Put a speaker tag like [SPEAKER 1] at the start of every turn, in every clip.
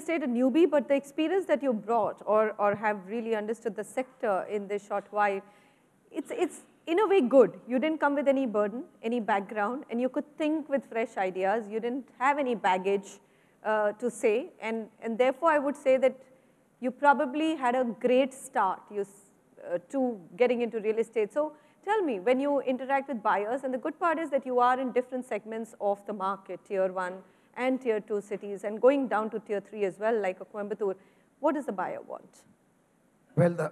[SPEAKER 1] estate a newbie, but the experience that you brought or have really understood the sector in this short while, it's in a way good. You didn't come with any burden, any background, and you could think with fresh ideas. You didn't have any baggage to say, and therefore I would say that you probably had a great start to getting into real estate. So tell me, when you interact with buyers, and the good part is that you are in different segments of the market, tier 1 and tier 2 cities, and going down to tier 3 as well, like a Coimbatore, what does the buyer want?
[SPEAKER 2] Well,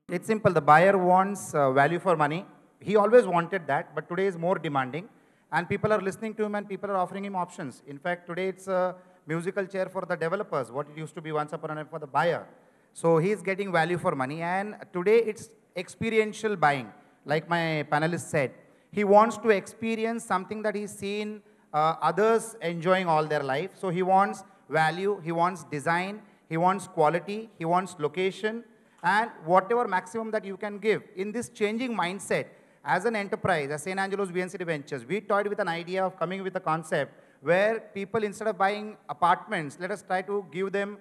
[SPEAKER 2] it's simple. The buyer wants value for money. He always wanted that, but today is more demanding. And people are listening to him and people are offering him options. In fact, today it's a musical chair for the developers, what it used to be once upon a time for the buyer. So he's getting value for money. And today it's experiential buying, like my panelist said. He wants to experience something that he's seen others enjoying all their life. So he wants value, he wants design, he wants quality, he wants location, and whatever maximum that you can give. In this changing mindset, as an enterprise, as St. Angelo's VNCT Ventures, we toyed with an idea of coming with a concept where people, instead of buying apartments, let us try to give them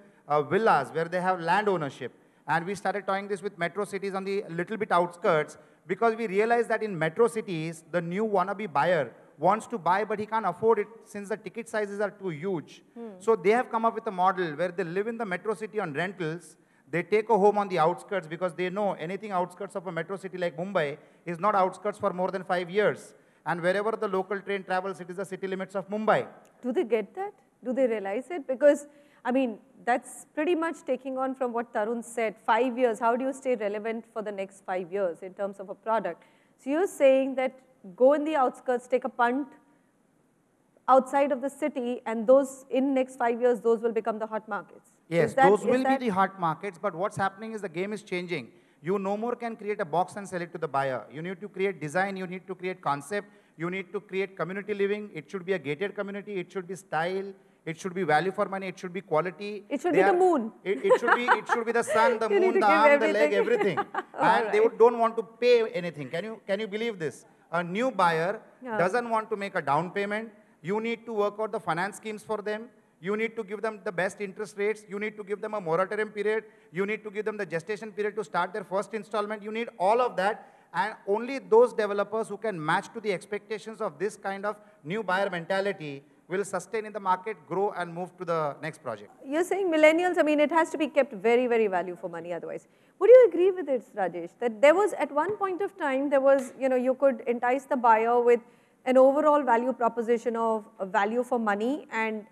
[SPEAKER 2] villas where they have land ownership. And we started toying this with metro cities on the little bit outskirts, because we realized that in metro cities, the new wannabe buyer wants to buy, but he can't afford it since the ticket sizes are too huge. So they have come up with a model where they live in the metro city on rentals. They take a home on the outskirts because they know anything outskirts of a metro city like Mumbai is not outskirts for more than 5 years. And wherever the local train travels, it is the city limits of Mumbai.
[SPEAKER 1] Do they get that? Do they realize it? Because, I mean, that's pretty much taking on from what Tarun said, 5 years. How do you stay relevant for the next 5 years in terms of a product? So you're saying that go in the outskirts, take a punt outside of the city, and those, in next 5 years, those will become the hot markets.
[SPEAKER 2] Yes, those will be the hot markets, but what's happening is the game is changing. You no more can create a box and sell it to the buyer. You need to create design, you need to create concept, you need to create community living. It should be a gated community, it should be style, it should be value for money, it should be quality.
[SPEAKER 1] It should be the moon.
[SPEAKER 2] It should be the sun, the moon, the arm, the leg, everything. And they don't want to pay anything. Can you believe this? A new buyer doesn't want to make a down payment. You need to work out the finance schemes for them. You need to give them the best interest rates. You need to give them a moratorium period. You need to give them the gestation period to start their first installment. You need all of that. And only those developers who can match to the expectations of this kind of new buyer mentality will sustain in the market, grow, and move to the next project.
[SPEAKER 1] You're saying millennials, I mean, it has to be kept very, very value for money otherwise. Would you agree with it, Rajesh, that there was, at one point of time, there was, you could entice the buyer with an overall value proposition of value for money and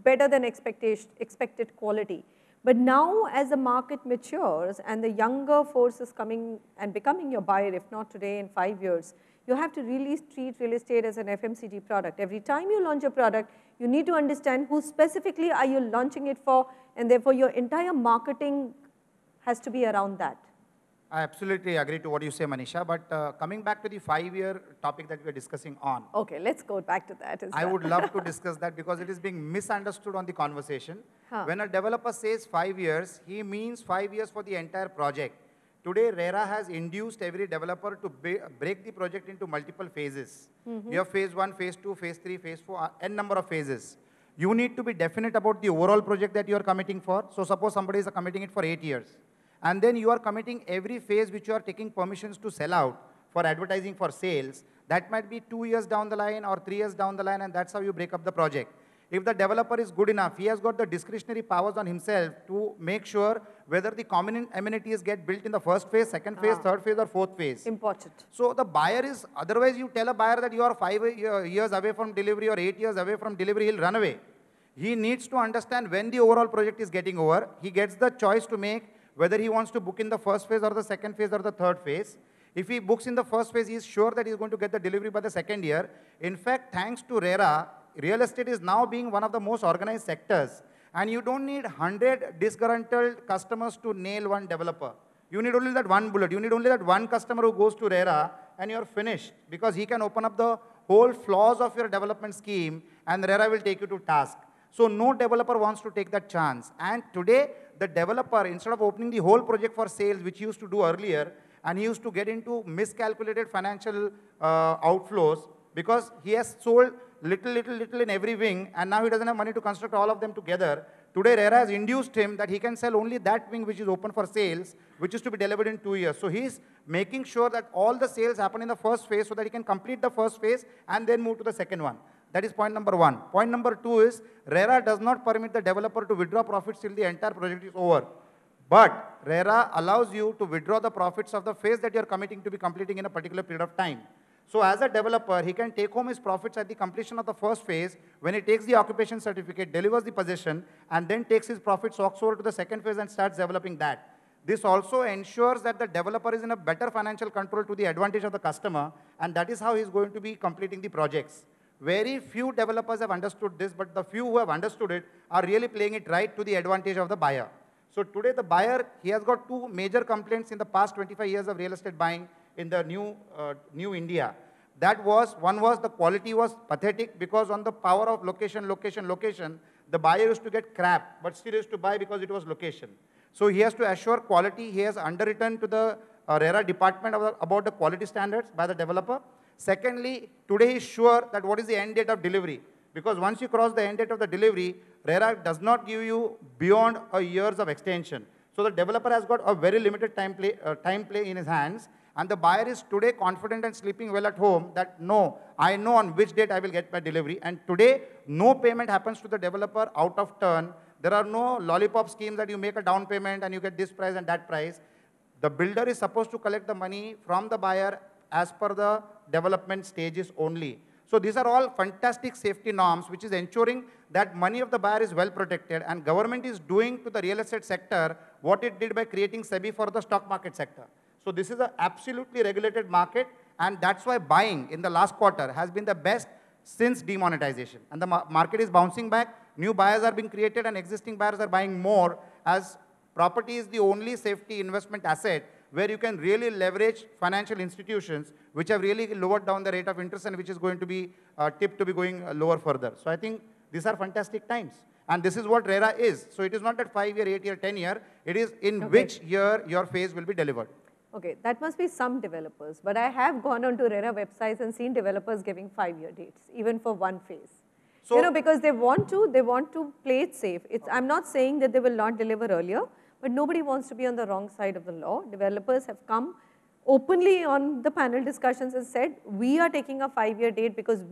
[SPEAKER 1] better than expected quality. But now, as the market matures and the younger force is coming and becoming your buyer, if not today, in 5 years, you have to really treat real estate as an FMCG product. Every time you launch a product, you need to understand who specifically are you launching it for, and therefore your entire marketing has to be around that.
[SPEAKER 2] I absolutely agree to what you say, Manisha, but coming back to the 5-year topic that we are discussing on.
[SPEAKER 1] Okay, let's go back to that as well.
[SPEAKER 2] I would love to discuss that because it is being misunderstood on the conversation. When a developer says 5 years, he means 5 years for the entire project. Today, RERA has induced every developer to break the project into multiple phases. You have phase 1, phase 2, phase 3, phase 4, n number of phases. You need to be definite about the overall project that you are committing for. So suppose somebody is committing it for 8 years. And then you are committing every phase which you are taking permissions to sell out for advertising for sales. That might be 2 years down the line or 3 years down the line, and that's how you break up the project. If the developer is good enough, he has got the discretionary powers on himself to make sure whether the common amenities get built in the first phase, second phase, third phase, or fourth phase.
[SPEAKER 1] Important.
[SPEAKER 2] So the buyer is, otherwise you tell a buyer that you are 5 years away from delivery or 8 years away from delivery, he'll run away. He needs to understand when the overall project is getting over. He gets the choice to make whether he wants to book in the first phase or the second phase or the third phase. If he books in the first phase, he is sure that he is going to get the delivery by the second year. In fact, thanks to RERA, real estate is now being one of the most organized sectors. And you don't need 100 disgruntled customers to nail one developer. You need only that one bullet. You need only that one customer who goes to RERA and you're finished. Because he can open up the whole flaws of your development scheme and RERA will take you to task. So no developer wants to take that chance. And today, the developer, instead of opening the whole project for sales, which he used to do earlier, and he used to get into miscalculated financial outflows because he has sold little in every wing, and now he doesn't have money to construct all of them together. Today, RERA has induced him that he can sell only that wing which is open for sales, which is to be delivered in 2 years. So he's making sure that all the sales happen in the first phase so that he can complete the first phase and then move to the second one. That is point number one. Point number two is RERA does not permit the developer to withdraw profits till the entire project is over. But RERA allows you to withdraw the profits of the phase that you are committing to be completing in a particular period of time. So as a developer, he can take home his profits at the completion of the first phase when he takes the occupation certificate, delivers the possession, and then takes his profits walks over to the second phase and starts developing that. This also ensures that the developer is in a better financial control to the advantage of the customer, and that is how he is going to be completing the projects. Very few developers have understood this, but the few who have understood it are really playing it right to the advantage of the buyer. So today the buyer, he has got two major complaints in the past 25 years of real estate buying in the new India. One was the quality was pathetic because on the power of location, the buyer used to get crap, but still used to buy because it was location. So he has to assure quality. He has underwritten to the RERA department about the quality standards by the developer. Secondly, today he is sure that what is the end date of delivery. Because once you cross the end date of the delivery, RERA does not give you beyond a years of extension. So the developer has got a very limited time play in his hands. And the buyer is today confident and sleeping well at home that no, I know on which date I will get my delivery. And today, no payment happens to the developer out of turn. There are no lollipop schemes that you make a down payment and you get this price and that price. The builder is supposed to collect the money from the buyer as per the development stages only. So these are all fantastic safety norms which is ensuring that money of the buyer is well protected, and government is doing to the real estate sector what it did by creating SAVV for the stock market sector. So this is an absolutely regulated market, and that's why buying in the last quarter has been the best since demonetization. And the market is bouncing back, new buyers are being created and existing buyers are buying more, as property is the only safety investment asset where you can really leverage financial institutions which have really lowered down the rate of interest and which is going to be tipped to be going lower further. So I think these are fantastic times. And this is what RERA is. So it is not that 5-year, 8-year, 10-year. It is in which year your phase will be delivered.
[SPEAKER 1] Okay, that must be some developers. But I have gone onto RERA websites and seen developers giving 5-year dates, even for one phase. So, you know, because they want to play it safe. I'm not saying that they will not deliver earlier, but nobody wants to be on the wrong side of the law. Developers have come openly on the panel discussions and said, we are taking a 5-year date because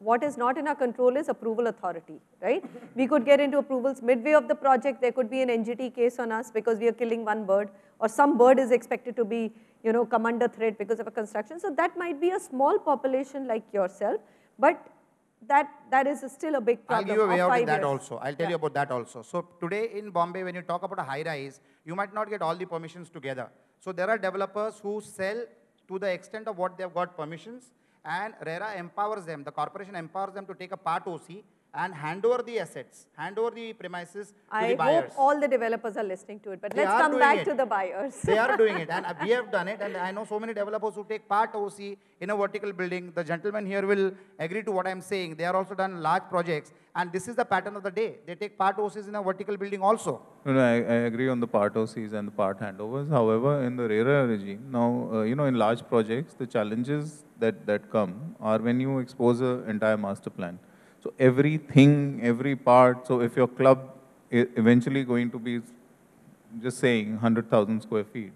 [SPEAKER 1] what is not in our control is approval authority, right? We could get into approvals midway of the project. There could be an NGT case on us because we are killing one bird, or some bird is expected to be, you know, come under threat because of a construction. So that might be a small population like yourself, but that is still a big problem.
[SPEAKER 2] I'll give you a way out in that also. I'll tell you about that also. So today in Bombay, when you talk about a high rise, you might not get all the permissions together. So there are developers who sell to the extent of what they've got permissions, and RERA empowers them, the corporation empowers them to take a part OC and hand over the assets, hand over the premises to the buyers.
[SPEAKER 1] I hope all the developers are listening to it, but let's come back to the buyers.
[SPEAKER 2] They are doing it, and we have done it, and I know so many developers who take part OC in a vertical building. The gentleman here will agree to what I'm saying. They are also done large projects, and this is the pattern of the day. They take part OCs in a vertical building also.
[SPEAKER 3] No, I agree on the part OCs and the part handovers. However, in the RERA regime, now, you know, in large projects, the challenges that come are when you expose an entire master plan. So everything, every part, so if your club is eventually going to be just saying 100,000 square feet,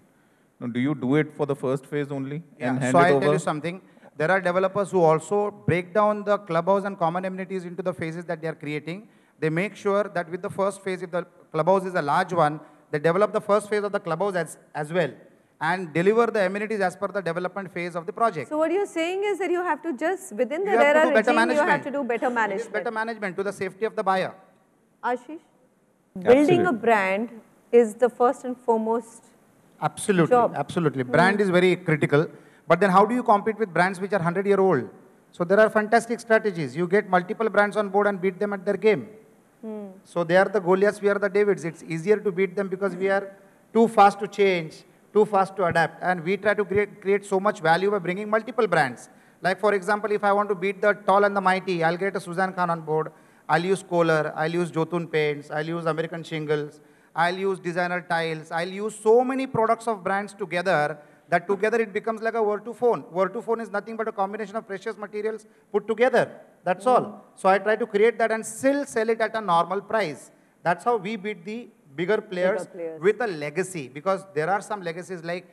[SPEAKER 3] now do you do it for the first phase only and hand
[SPEAKER 2] so
[SPEAKER 3] it
[SPEAKER 2] I'll
[SPEAKER 3] over?
[SPEAKER 2] tell you something. There are developers who also break down the clubhouse and common amenities into the phases that they are creating. They make sure that with the first phase, if the clubhouse is a large one, they develop the first phase of the clubhouse as well, and deliver the amenities as per the development phase of the project.
[SPEAKER 1] So what you're saying is that you have to just, within the RERA regime, you have to do better management.
[SPEAKER 2] Better management to the safety of the buyer.
[SPEAKER 1] Ashish, building a brand is the first and foremost job.
[SPEAKER 2] Absolutely. Brand is very critical. But then how do you compete with brands which are 100-year-old? So there are fantastic strategies. You get multiple brands on board and beat them at their game. So they are the Goliaths, we are the Davids. It's easier to beat them because we are too fast to change, too fast to adapt, and we try to create so much value by bringing multiple brands. Like for example, if I want to beat the tall and the mighty, I'll get a Suzanne Khan on board, I'll use Kohler, I'll use Jotun paints, I'll use American shingles, I'll use designer tiles, I'll use so many products of brands together that together it becomes like a Vertu-phone. Vertu-phone is nothing but a combination of precious materials put together, that's all. So I try to create that and still sell it at a normal price. That's how we beat the bigger players, with a legacy. Because there are some legacies like,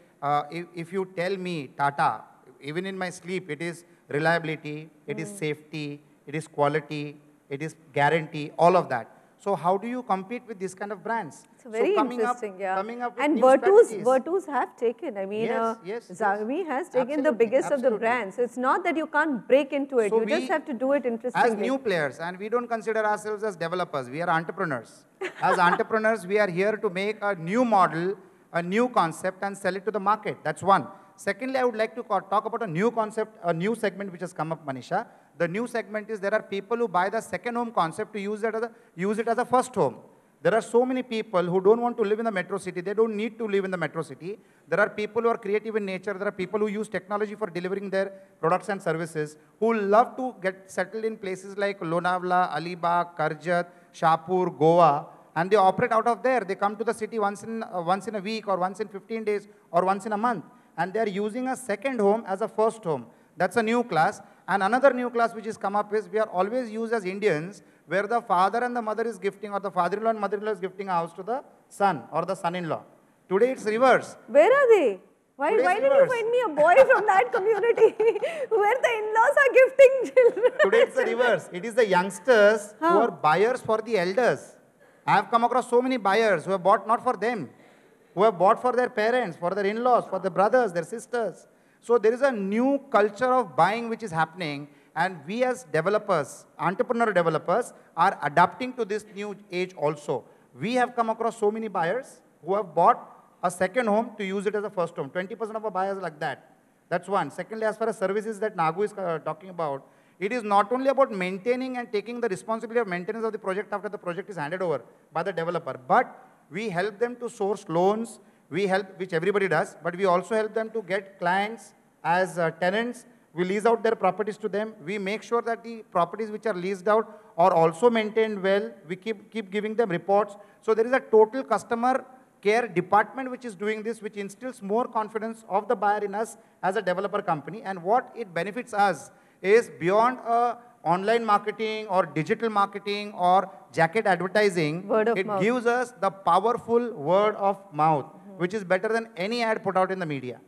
[SPEAKER 2] if you tell me Tata, even in my sleep, it is reliability, it is safety, it is quality, it is guarantee, all of that. So how do you compete with this kind of brands?
[SPEAKER 1] It's very
[SPEAKER 2] coming
[SPEAKER 1] interesting,
[SPEAKER 2] coming up with
[SPEAKER 1] and
[SPEAKER 2] new strategies.
[SPEAKER 1] Virtus have taken, I mean, Xiaomi has taken the biggest of the brands. It's not that you can't break into it, you just have to do it interestingly.
[SPEAKER 2] As new players, and we don't consider ourselves as developers, we are entrepreneurs. As entrepreneurs, we are here to make a new model, a new concept, and sell it to the market. That's one. Secondly, I would like to talk about a new concept, a new segment which has come up, Manisha. The new segment is there are people who buy the second home concept to use it as a first home. There are so many people who don't want to live in the metro city. They don't need to live in the metro city. There are people who are creative in nature. There are people who use technology for delivering their products and services, who love to get settled in places like Lonavala, Alibag, Karjat, Shahpur, Goa, and they operate out of there. They come to the city once in a week, or once in 15 days, or once in a month. And they are using a second home as a first home. That's a new class. And another new class which has come up is, we are always used as Indians, where the father and the mother is gifting, or the father-in-law and mother-in-law is gifting a house to the son or the son-in-law. Today it's reverse.
[SPEAKER 1] Where are they? Why did you find me a boy from that community where the in-laws are gifting children?
[SPEAKER 2] Today it's the reverse. It is the youngsters who are buyers for the elders. I have come across so many buyers who have bought not for them, who have bought for their parents, for their in-laws, for their brothers, their sisters. So there is a new culture of buying which is happening, and we as developers, entrepreneur developers, are adapting to this new age also. We have come across so many buyers who have bought a second home to use it as a first home. 20% of our buyers are like that. That's one. Secondly, as far as services that Nagu is talking about, it is not only about maintaining and taking the responsibility of maintenance of the project after the project is handed over by the developer, but we help them to source loans, we help, which everybody does, but we also help them to get clients as tenants. We lease out their properties to them. We make sure that the properties which are leased out are also maintained well. We keep giving them reports. So there is a total customer care department which is doing this, which instills more confidence of the buyer in us as a developer company. And what it benefits us is, beyond online marketing or digital marketing or jacket advertising, it gives us the powerful word of mouth, which is better than any ad put out in the media.